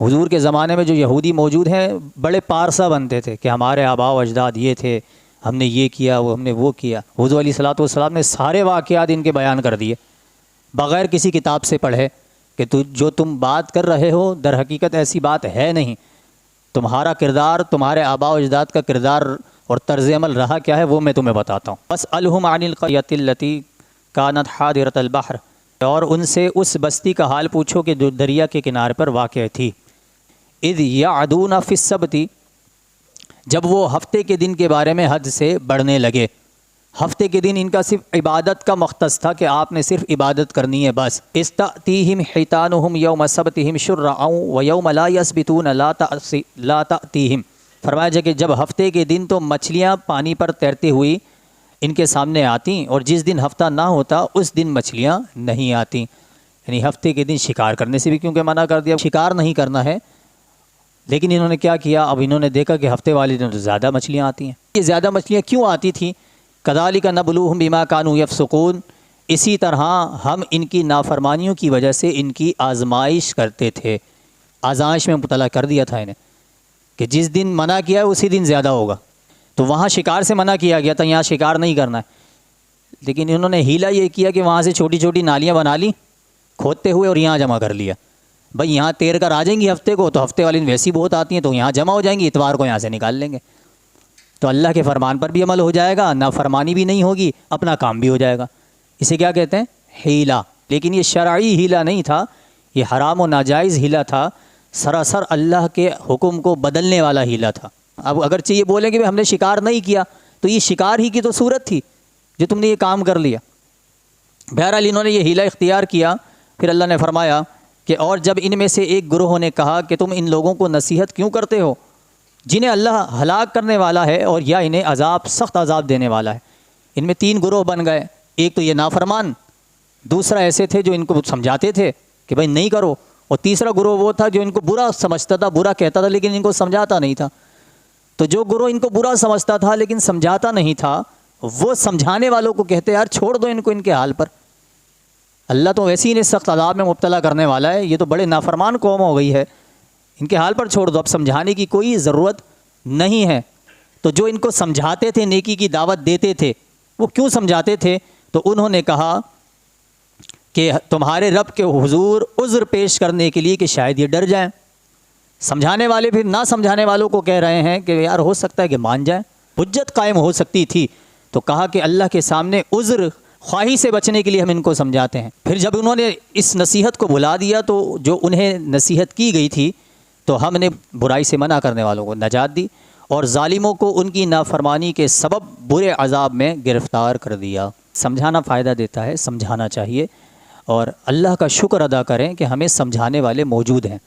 حضور کے زمانے میں جو یہودی موجود ہیں بڑے پارسا بنتے تھے کہ ہمارے آباء و اجداد یہ تھے، ہم نے یہ کیا، ہم نے وہ کیا۔ حضور علیہ الصلوۃ والسلام نے سارے واقعات ان کے بیان کر دیے بغیر کسی کتاب سے پڑھے کہ جو تم بات کر رہے ہو در حقیقت ایسی بات ہے نہیں، تمہارا کردار، تمہارے آباء و اجداد کا کردار اور طرز عمل رہا کیا ہے وہ میں تمہیں بتاتا ہوں۔ وَاسْأَلْهُمْ عَنِ الْقَرْيَةِ الَّتِي كَانَتْ حَاضِرَةَ الْبَحْرِ، اور ان سے اس بستی کا حال پوچھو کہ جو دریا کے کنارے پر واقع تھی۔ اِذْ يَعْدُونَ فِي السَّبْتِ، جب وہ ہفتے کے دن کے بارے میں حد سے بڑھنے لگے۔ ہفتے کے دن ان کا صرف عبادت کا مختص تھا کہ آپ نے صرف عبادت کرنی ہے بس۔ اِسْتَأْتِيهِمْ حِيتَانُهُمْ يَوْمَ سَبْتِهِمْ شُرَّعًا وَيَوْمَ لَا يَسْبِتُونَ لَا تَأْتِيهِمْ، فرمایا جائے کہ جب ہفتے کے دن تو مچھلیاں پانی پر تیرتی ہوئی ان کے سامنے آتی، اور جس دن ہفتہ نہ ہوتا اس دن مچھلیاں نہیں آتی۔ یعنی ہفتے کے دن شکار کرنے سے بھی کیونکہ منع کر دیا، شکار نہیں کرنا ہے، لیکن انہوں نے کیا کیا، اب انہوں نے دیکھا کہ ہفتے والے دن تو زیادہ مچھلیاں آتی ہیں۔ یہ زیادہ مچھلیاں کیوں آتی تھیں؟ کذالک نبلوہم بما کانوا یفسقون، اسی طرح ہم ان کی نافرمانیوں کی وجہ سے ان کی آزمائش کرتے تھے، آزمائش میں مبتلا کر دیا تھا انہیں کہ جس دن منع کیا ہے اسی دن زیادہ ہوگا۔ تو وہاں شکار سے منع کیا گیا تھا، یہاں شکار نہیں کرنا ہے، لیکن انہوں نے ہیلا یہ کیا کہ وہاں سے چھوٹی چھوٹی نالیاں بنا لی کھودتے ہوئے اور یہاں جمع کر لیا۔ بھائی یہاں تیر کر آ جائیں گی ہفتے کو، تو ہفتے والے دن ویسی بہت آتی ہیں تو یہاں جمع ہو جائیں گی، اتوار کو یہاں سے نکال لیں گے، تو اللہ کے فرمان پر بھی عمل ہو جائے گا، نافرمانی بھی نہیں ہوگی، اپنا کام بھی ہو جائے گا۔ اسے کیا کہتے ہیں؟ ہیلا۔ لیکن یہ شرعی ہیلا نہیں تھا، یہ حرام و ناجائز ہیلا تھا، سراسر اللہ کے حکم کو بدلنے والا ہیلا تھا۔ اب اگرچہ یہ بولیں کہ ہم نے شکار نہیں کیا، تو یہ شکار ہی کی تو صورت تھی جو تم نے یہ کام کر لیا۔ بہرحال انہوں نے یہ ہیلا اختیار کیا۔ پھر اللہ نے فرمایا کہ اور جب ان میں سے ایک گروہ نے کہا کہ تم ان لوگوں کو نصیحت کیوں کرتے ہو جنہیں اللہ ہلاک کرنے والا ہے اور یا انہیں عذاب، سخت عذاب دینے والا ہے۔ ان میں تین گروہ بن گئے، ایک تو یہ نافرمان، دوسرا ایسے تھے جو ان کو سمجھاتے تھے کہ بھائی نہیں کرو، اور تیسرا گروہ وہ تھا جو ان کو برا سمجھتا تھا، برا کہتا تھا لیکن ان کو سمجھاتا نہیں تھا۔ تو جو گروہ ان کو برا سمجھتا تھا لیکن سمجھاتا نہیں تھا، وہ سمجھانے والوں کو کہتے یار چھوڑ دو ان کو ان کے حال پر، اللہ تو ویسے ہی انہیں سخت عذاب میں مبتلا کرنے والا ہے، یہ تو بڑے نافرمان قوم ہو گئی ہے، ان کے حال پر چھوڑ دو، اب سمجھانے کی کوئی ضرورت نہیں ہے۔ تو جو ان کو سمجھاتے تھے، نیکی کی دعوت دیتے تھے، وہ کیوں سمجھاتے تھے؟ تو انہوں نے کہا کہ تمہارے رب کے حضور عذر پیش کرنے کے لیے کہ شاید یہ ڈر جائیں۔ سمجھانے والے پھر نہ سمجھانے والوں کو کہہ رہے ہیں کہ یار ہو سکتا ہے کہ مان جائیں، حجت قائم ہو سکتی تھی، تو کہا کہ اللہ کے سامنے عذر خواہی سے بچنے کے لیے ہم ان کو سمجھاتے ہیں۔ پھر جب انہوں نے اس نصیحت کو بھلا دیا تو جو انہیں نصیحت کی گئی تھی تو ہم نے برائی سے منع کرنے والوں کو نجات دی اور ظالموں کو ان کی نافرمانی کے سبب برے عذاب میں گرفتار کر دیا۔ سمجھانا فائدہ دیتا ہے، سمجھانا چاہیے، اور اللہ کا شکر ادا کریں کہ ہمیں سمجھانے والے موجود ہیں۔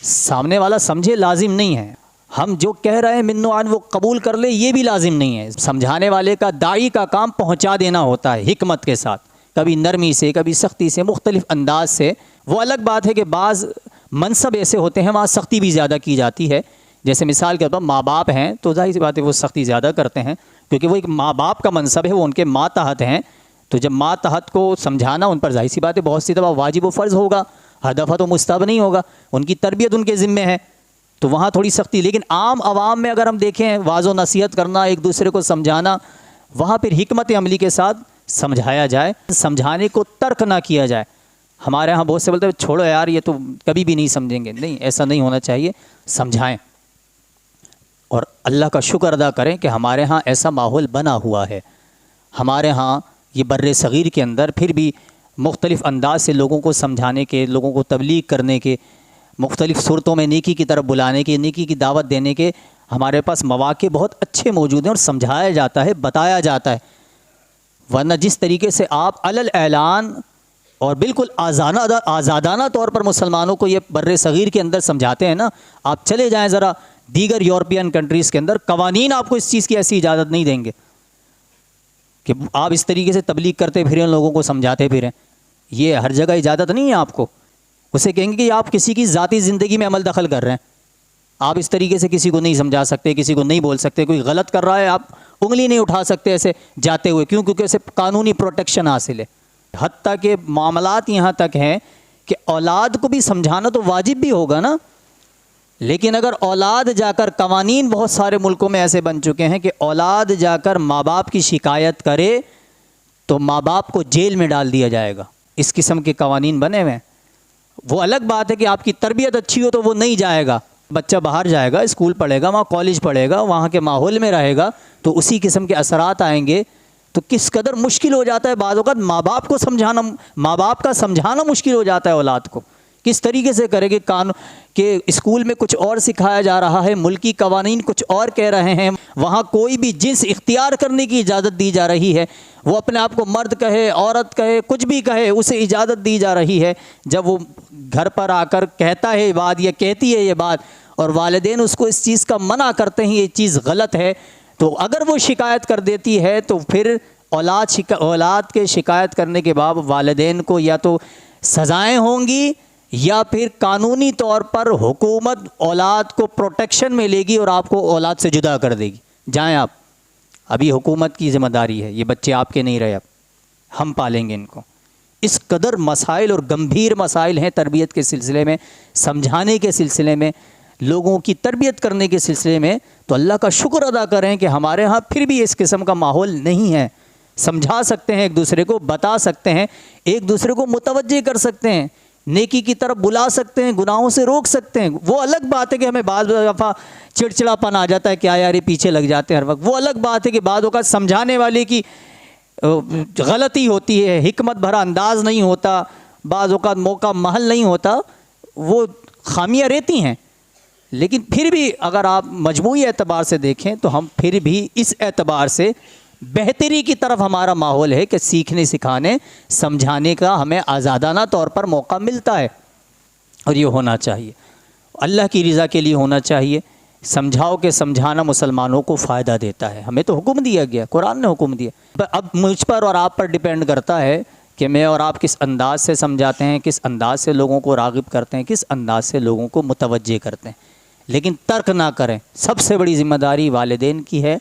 سامنے والا سمجھے لازم نہیں ہے، ہم جو کہہ رہے ہیں من و عن وہ قبول کر لے یہ بھی لازم نہیں ہے۔ سمجھانے والے کا، داعی کا کام پہنچا دینا ہوتا ہے حکمت کے ساتھ، کبھی نرمی سے، کبھی سختی سے، مختلف انداز سے۔ وہ الگ بات ہے کہ بعض منصب ایسے ہوتے ہیں وہاں سختی بھی زیادہ کی جاتی ہے، جیسے مثال کے طور پر ماں باپ ہیں تو ظاہر سی بات ہے وہ سختی زیادہ کرتے ہیں کیونکہ وہ ایک ماں باپ کا منصب ہے، وہ ان کے ماتحت ہیں، تو جب ماتحت کو سمجھانا ان پر ظاہر سی بات ہے بہت سی دفعہ واجب و فرض ہوگا، ہر دفعہ تو مستحب نہیں ہوگا، ان کی تربیت ان کے ذمے ہے، تو وہاں تھوڑی سختی۔ لیکن عام عوام میں اگر ہم دیکھیں واضح و نصیحت کرنا، ایک دوسرے کو سمجھانا، وہاں پھر حکمت عملی کے ساتھ سمجھایا جائے، سمجھانے کو ترک نہ کیا جائے۔ ہمارے ہاں بہت سے بولتے ہیں چھوڑو یار یہ تو کبھی بھی نہیں سمجھیں گے، نہیں، ایسا نہیں ہونا چاہیے، سمجھائیں اور اللہ کا شکر ادا کریں کہ ہمارے ہاں ایسا ماحول بنا ہوا ہے۔ ہمارے ہاں یہ بر صغیر کے اندر پھر بھی مختلف انداز سے لوگوں کو سمجھانے کے، لوگوں کو تبلیغ کرنے کے، مختلف صورتوں میں نیکی کی طرف بلانے کے، نیکی کی دعوت دینے کے ہمارے پاس مواقع بہت اچھے موجود ہیں اور سمجھایا جاتا ہے، بتایا جاتا ہے۔ ورنہ جس طریقے سے آپ علل اعلان اور بالکل آزادانہ طور پر مسلمانوں کو یہ بر صغیر کے اندر سمجھاتے ہیں نا، آپ چلے جائیں ذرا دیگر یورپین کنٹریز کے اندر، قوانین آپ کو اس چیز کی ایسی اجازت نہیں دیں گے کہ آپ اس طریقے سے تبلیغ کرتے پھریں، لوگوں کو سمجھاتے پھریں، یہ ہر جگہ اجازت نہیں ہے آپ کو۔ اسے کہیں گے کہ آپ کسی کی ذاتی زندگی میں عمل دخل کر رہے ہیں، آپ اس طریقے سے کسی کو نہیں سمجھا سکتے، کسی کو نہیں بول سکتے، کوئی غلط کر رہا ہے آپ انگلی نہیں اٹھا سکتے ایسے جاتے ہوئے، کیوں؟ کیونکہ اسے قانونی پروٹیکشن حاصل ہے۔ حتیٰ کہ معاملات یہاں تک ہیں کہ اولاد کو بھی سمجھانا تو واجب بھی ہوگا نا، لیکن اگر اولاد جا کر، قوانین بہت سارے ملکوں میں ایسے بن چکے ہیں کہ اولاد جا کر ماں باپ کی شکایت کرے تو ماں باپ کو جیل میں ڈال دیا جائے گا، اس قسم کے قوانین بنے ہوئے ہیں۔ وہ الگ بات ہے کہ آپ کی تربیت اچھی ہو تو وہ نہیں جائے گا، بچہ باہر جائے گا، اسکول پڑھے گا، وہاں کالج پڑھے گا، وہاں کے ماحول میں رہے گا تو اسی قسم کے اثرات آئیں گے، تو کس قدر مشکل ہو جاتا ہے بعض اوقات ماں باپ کو سمجھانا، ماں باپ کا سمجھانا مشکل ہو جاتا ہے اولاد کو، کس طریقے سے کرے کہ اسکول میں کچھ اور سکھایا جا رہا ہے، ملکی قوانین کچھ اور کہہ رہے ہیں، وہاں کوئی بھی جنس اختیار کرنے کی اجازت دی جا رہی ہے، وہ اپنے آپ کو مرد کہے، عورت کہے، کچھ بھی کہے، اسے اجازت دی جا رہی ہے۔ جب وہ گھر پر آ کر کہتا ہے یہ بات یا کہتی ہے یہ بات اور والدین اس کو اس چیز کا منع کرتے ہیں یہ چیز غلط ہے، تو اگر وہ شکایت کر دیتی ہے تو پھر اولاد کے شکایت کرنے کے بعد والدین کو یا تو سزائیں ہوں گی یا پھر قانونی طور پر حکومت اولاد کو پروٹیکشن میں لے گی اور آپ کو اولاد سے جدا کر دے گی، جائیں آپ، ابھی حکومت کی ذمہ داری ہے، یہ بچے آپ کے نہیں رہے، اب ہم پالیں گے ان کو۔ اس قدر مسائل اور گمبھیر مسائل ہیں تربیت کے سلسلے میں، سمجھانے کے سلسلے میں، لوگوں کی تربیت کرنے کے سلسلے میں، تو اللہ کا شکر ادا کریں کہ ہمارے ہاں پھر بھی اس قسم کا ماحول نہیں ہے، سمجھا سکتے ہیں ایک دوسرے کو، بتا سکتے ہیں، ایک دوسرے کو متوجہ کر سکتے ہیں، نیکی کی طرف بلا سکتے ہیں، گناہوں سے روک سکتے ہیں۔ وہ الگ بات ہے کہ ہمیں بعض دفعہ چڑچڑا پن آ جاتا ہے، کیا یار یہ پیچھے لگ جاتے ہیں ہر وقت، وہ الگ بات ہے کہ بعض اوقات سمجھانے والے کی غلطی ہوتی ہے، حکمت بھرا انداز نہیں ہوتا، بعض اوقات موقع محل نہیں ہوتا، وہ خامیاں رہتی ہیں، لیکن پھر بھی اگر آپ مجموعی اعتبار سے دیکھیں تو ہم پھر بھی اس اعتبار سے بہتری کی طرف ہمارا ماحول ہے کہ سیکھنے سکھانے سمجھانے کا ہمیں آزادانہ طور پر موقع ملتا ہے، اور یہ ہونا چاہیے، اللہ کی رضا کے لیے ہونا چاہیے۔ سمجھاؤ کہ سمجھانا مسلمانوں کو فائدہ دیتا ہے، ہمیں تو حکم دیا گیا، قرآن نے حکم دیا، اب مجھ پر اور آپ پر ڈیپینڈ کرتا ہے کہ میں اور آپ کس انداز سے سمجھاتے ہیں، کس انداز سے لوگوں کو راغب کرتے ہیں، کس انداز سے لوگوں کو متوجہ کرتے ہیں، لیکن ترک نہ کریں۔ سب سے بڑی ذمہ داری والدین کی ہے،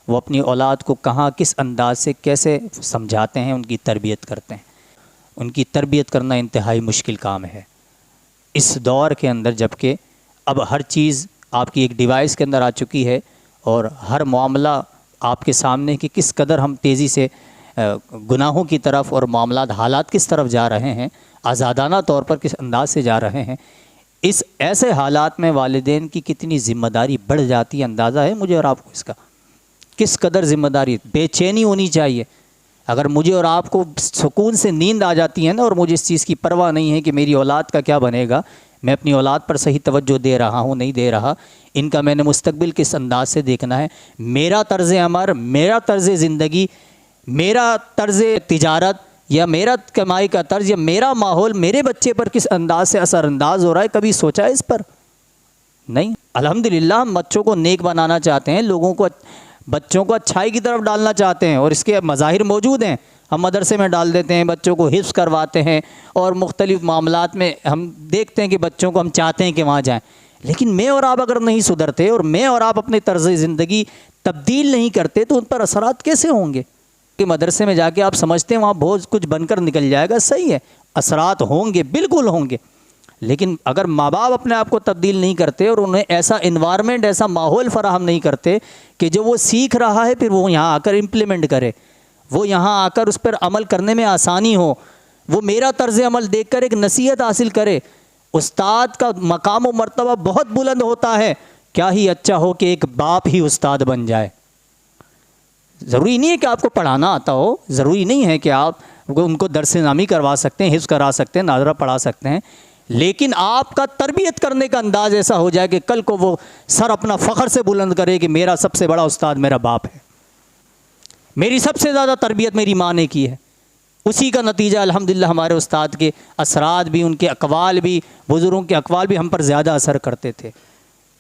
وہ اپنی اولاد کو کہاں کس انداز سے کیسے سمجھاتے ہیں، ان کی تربیت کرتے ہیں۔ ان کی تربیت کرنا انتہائی مشکل کام ہے اس دور کے اندر، جبکہ اب ہر چیز آپ کی ایک ڈیوائس کے اندر آ چکی ہے اور ہر معاملہ آپ کے سامنے کہ کس قدر ہم تیزی سے گناہوں کی طرف اور معاملات حالات کس طرف جا رہے ہیں، آزادانہ طور پر کس انداز سے جا رہے ہیں۔ اس ایسے حالات میں والدین کی کتنی ذمہ داری بڑھ جاتی ہے، اندازہ ہے مجھے اور آپ کو اس کا، کس قدر ذمہ داری، بے چینی ہونی چاہیے۔ اگر مجھے اور آپ کو سکون سے نیند آ جاتی ہے نا، اور مجھے اس چیز کی پرواہ نہیں ہے کہ میری اولاد کا کیا بنے گا، میں اپنی اولاد پر صحیح توجہ دے رہا ہوں نہیں دے رہا، ان کا میں نے مستقبل کس انداز سے دیکھنا ہے، میرا طرز عمل، میرا طرز زندگی، میرا طرز تجارت یا میرا کمائی کا طرز یا میرا ماحول میرے بچے پر کس انداز سے اثر انداز ہو رہا ہے، کبھی سوچا ہے اس پر؟ نہیں۔ الحمدللہ ہم بچوں کو نیک بنانا چاہتے ہیں، بچوں کو اچھائی کی طرف ڈالنا چاہتے ہیں، اور اس کے مظاہر موجود ہیں۔ ہم مدرسے میں ڈال دیتے ہیں، بچوں کو حفظ کرواتے ہیں، اور مختلف معاملات میں ہم دیکھتے ہیں کہ بچوں کو ہم چاہتے ہیں کہ وہاں جائیں، لیکن میں اور آپ اگر نہیں سدھرتے اور میں اور آپ اپنے طرز زندگی تبدیل نہیں کرتے تو ان پر اثرات کیسے ہوں گے؟ کہ مدرسے میں جا کے آپ سمجھتے ہیں وہاں بہت کچھ بن کر نکل جائے گا، صحیح ہے، اثرات ہوں گے، بالکل ہوں گے، لیکن اگر ماں باپ اپنے آپ کو تبدیل نہیں کرتے اور انہیں ایسا انوائرمنٹ، ایسا ماحول فراہم نہیں کرتے کہ جو وہ سیکھ رہا ہے پھر وہ یہاں آ کر امپلیمنٹ کرے، وہ یہاں آ کر اس پر عمل کرنے میں آسانی ہو، وہ میرا طرز عمل دیکھ کر ایک نصیحت حاصل کرے۔ استاد کا مقام و مرتبہ بہت بلند ہوتا ہے، کیا ہی اچھا ہو کہ ایک باپ ہی استاد بن جائے۔ ضروری نہیں ہے کہ آپ کو پڑھانا آتا ہو، ضروری نہیں ہے کہ آپ ان کو درس نامی کروا سکتے ہیں، حفظ کرا سکتے ہیں، ناظرہ پڑھا سکتے ہیں، لیکن آپ کا تربیت کرنے کا انداز ایسا ہو جائے کہ کل کو وہ سر اپنا فخر سے بلند کرے کہ میرا سب سے بڑا استاد میرا باپ ہے، میری سب سے زیادہ تربیت میری ماں نے کی ہے۔ اسی کا نتیجہ الحمدللہ ہمارے استاد کے اثرات بھی، ان کے اقوال بھی، بزرگوں کے اقوال بھی ہم پر زیادہ اثر کرتے تھے۔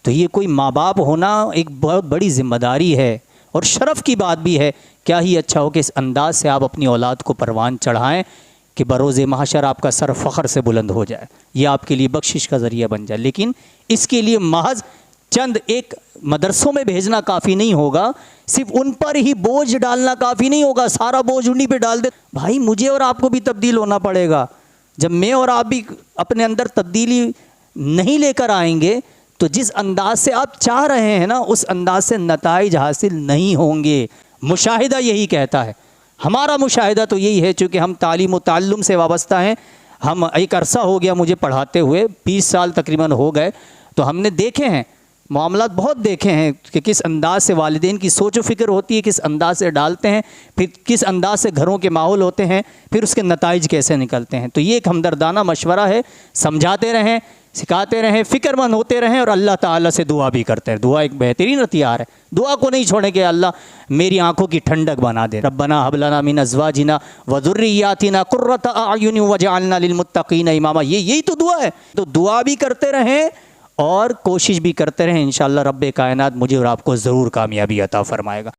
تو یہ کوئی ماں باپ ہونا ایک بہت بڑی ذمہ داری ہے اور شرف کی بات بھی ہے۔ کیا ہی اچھا ہو کہ اس انداز سے آپ اپنی اولاد کو پروان چڑھائیں کہ بروز محشر آپ کا سر فخر سے بلند ہو جائے، یہ آپ کے لیے بخشش کا ذریعہ بن جائے۔ لیکن اس کے لیے محض چند ایک مدرسوں میں بھیجنا کافی نہیں ہوگا، صرف ان پر ہی بوجھ ڈالنا کافی نہیں ہوگا، سارا بوجھ انہی پہ ڈال دے۔ بھائی مجھے اور آپ کو بھی تبدیل ہونا پڑے گا۔ جب میں اور آپ بھی اپنے اندر تبدیلی نہیں لے کر آئیں گے تو جس انداز سے آپ چاہ رہے ہیں نا اس انداز سے نتائج حاصل نہیں ہوں گے. مشاہدہ یہی کہتا ہے. ہمارا مشاہدہ تو یہی ہے، چونکہ ہم تعلیم و تعلم سے وابستہ ہیں. ہم ایک عرصہ ہو گیا مجھے پڑھاتے ہوئے، 20 سال تقریباً ہو گئے. تو ہم نے دیکھے ہیں معاملات، بہت دیکھے ہیں کہ کس انداز سے والدین کی سوچ و فکر ہوتی ہے، کس انداز سے ڈالتے ہیں، پھر کس انداز سے گھروں کے ماحول ہوتے ہیں، پھر اس کے نتائج کیسے نکلتے ہیں. تو یہ ایک ہمدردانہ مشورہ ہے. سمجھاتے رہیں، سکھاتے رہیں، فکر مند ہوتے رہیں، اور اللہ تعالیٰ سے دعا بھی کرتے ہیں. دعا ایک بہترین ہتھیار ہے. دعا کو نہیں چھوڑیں کہ اللہ میری آنکھوں کی ٹھنڈک بنا دے. ربنا هب لنا من ازواجنا وذریاتنا قرۃ اعین واجعلنا للمتقین اماما. یہی تو دعا ہے. تو دعا بھی کرتے رہیں اور کوشش بھی کرتے رہیں. انشاءاللہ رب کائنات مجھے اور آپ کو ضرور کامیابی عطا فرمائے گا.